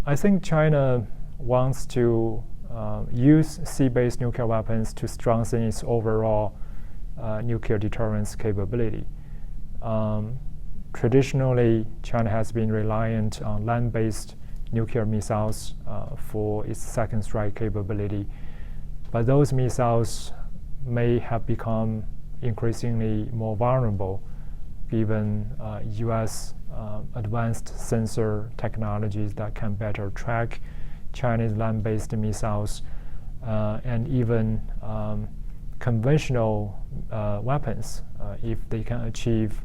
I think China wants to use sea-based nuclear weapons to strengthen its overall nuclear deterrence capability. Traditionally, China has been reliant on land-based nuclear missiles for its second strike capability, but those missiles may have become increasingly more vulnerable given U.S. Advanced sensor technologies that can better track Chinese land-based missiles and even conventional weapons, if they can achieve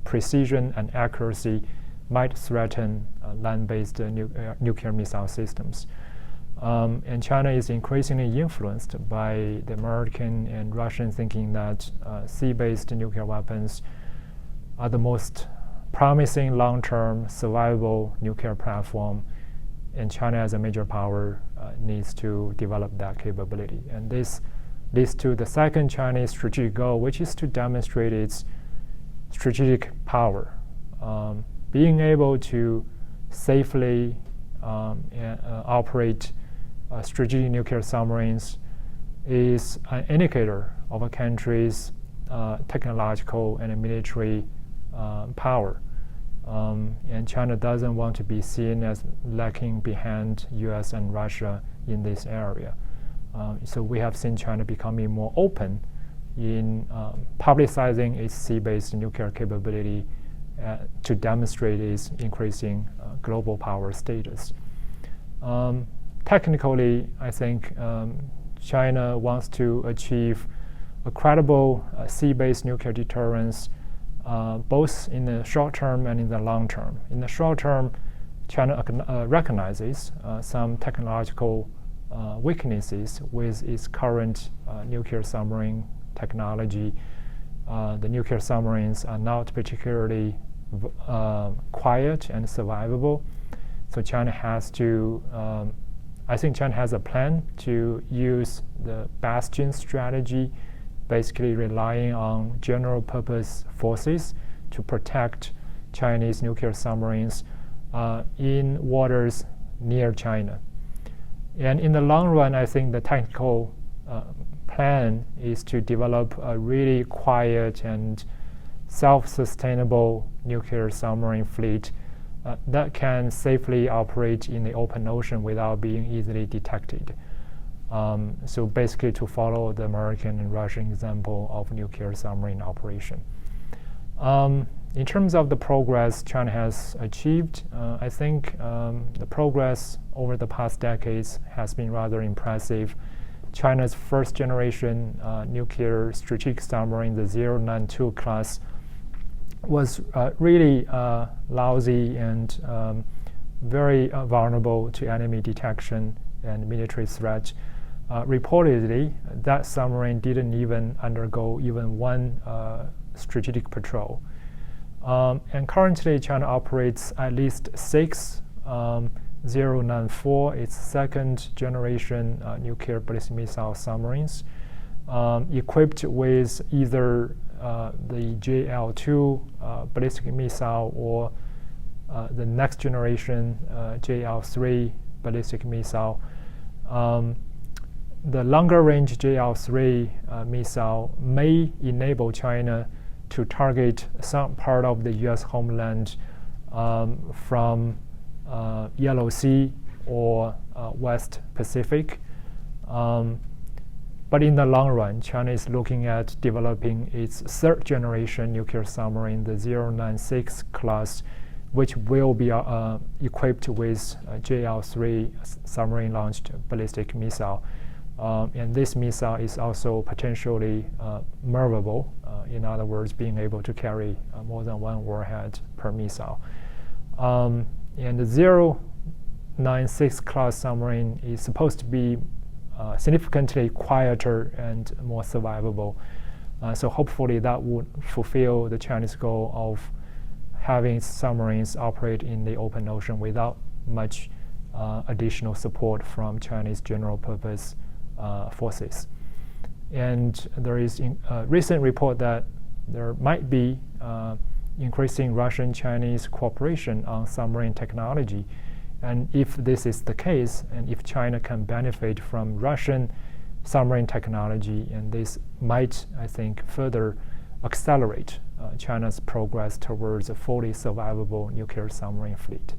precision and accuracy, might threaten land-based nuclear missile systems. And China is increasingly influenced by the American and Russian thinking that sea-based nuclear weapons are the most promising long-term survivable nuclear platform, and China as a major power needs to develop that capability. And this leads to the second Chinese strategic goal, which is to demonstrate its strategic power. Being able to safely operate strategic nuclear submarines is an indicator of a country's technological and military power. And China doesn't want to be seen as lacking behind US and Russia in this area. So we have seen China becoming more open in publicizing its sea-based nuclear capability to demonstrate its increasing global power status. Technically, I think China wants to achieve a credible sea-based nuclear deterrence both in the short term and in the long term. In the short term, China recognizes some technological weaknesses with its current nuclear submarine technology. The nuclear submarines are not particularly quiet and survivable. So China has to, I think China has a plan to use the bastion strategy, basically relying on general purpose forces to protect Chinese nuclear submarines in waters near China. And in the long run, I think the technical plan is to develop a really quiet and self-sustainable nuclear submarine fleet that can safely operate in the open ocean without being easily detected. So basically to follow the American and Russian example of nuclear submarine operation. In terms of the progress China has achieved, I think the progress over the past decades has been rather impressive. China's first generation nuclear strategic submarine, the 092 class, was really lousy and very vulnerable to enemy detection and military threat. Reportedly, that submarine didn't even undergo even one strategic patrol. And currently, China operates at least 6 094, its second generation nuclear ballistic missile submarines, equipped with either the JL2 ballistic missile or the next generation JL3 ballistic missile. The longer range JL3 missile may enable China to target some part of the US homeland from Yellow Sea or West Pacific. But in the long run, China is looking at developing its third generation nuclear submarine, the 096 class, which will be equipped with JL3 submarine launched ballistic missile. And this missile is also potentially movable, in other words, being able to carry more than one warhead per missile. And the 096 class submarine is supposed to be significantly quieter and more survivable. So hopefully that would fulfill the Chinese goal of having submarines operate in the open ocean without much additional support from Chinese general purpose forces. And there is a recent report that there might be increasing Russian-Chinese cooperation on submarine technology. And if this is the case, and if China can benefit from Russian submarine technology, and this might, I think, further accelerate China's progress towards a fully survivable nuclear submarine fleet.